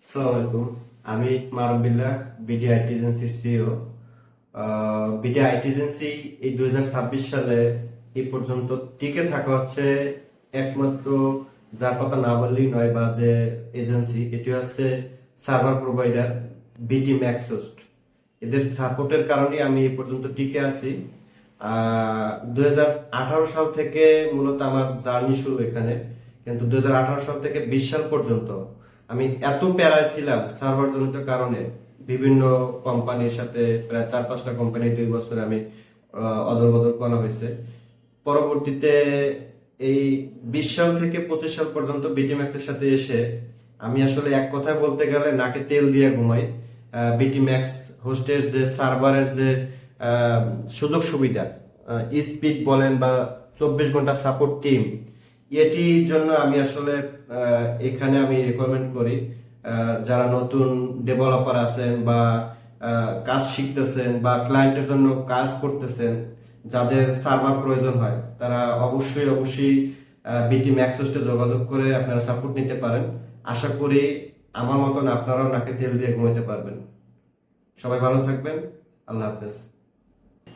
আসসালামু আলাইকুম। আমি মারুফ বিডি আইটি এজেন্সির সিইও। বিডি আইটি এজেন্সি এই 2026 সালে এই পর্যন্ত টিকে থাকা হচ্ছে একমাত্র, যার কথা না বললেই নয়, বা যে এজেন্সি, এটি হচ্ছে server provider BD max host. এদের সাপোর্টের কারণে আমি এই পর্যন্ত টিকে আছি। 2018 সাল থেকে মূলত আমার জার্নি শুরু এখানে, কিন্তু 2018 সাল থেকে 20 সাল পর্যন্ত আমি এত প্যারায় ছিলাম সার্ভার জনিত কারণে। বিভিন্ন কোম্পানির সাথে প্রায় 4-5টা কোম্পানি 2 বছর আমি অদল বদল করা হয়েছে। পরবর্তীতে এই 20 সাল থেকে 25 সাল পর্যন্ত বিটিম্যাক্স এর সাথে এসে আমি আসলে এক কথায় বলতে গেলে নাকে তেল দিয়ে ঘুমাই। বিটিম্যাক্স হোস্টের যে সার্ভারের যে সুযোগ সুবিধা, স্পিড বলেন বা 24 ঘন্টা সাপোর্ট টিম, এটির জন্য আমি আসলে এখানে আমি রেকমেন্ড করি যারা নতুন ডেভেলপার আছেন বা কাজ শিখতেছেন বা ক্লায়েন্টের জন্য কাজ করতেছেন, যাদের সার্ভার প্রয়োজন হয়, তারা অবশ্যই বিটি ম্যাক্স হোস্টে যোগাযোগ করে আপনারা সাপোর্ট নিতে পারেন। আশা করি আমার মতন আপনারাও নাকে তেল দিয়ে ঘুমাইতে পারবেন। সবাই ভালো থাকবেন। আল্লাহ হাফেজ।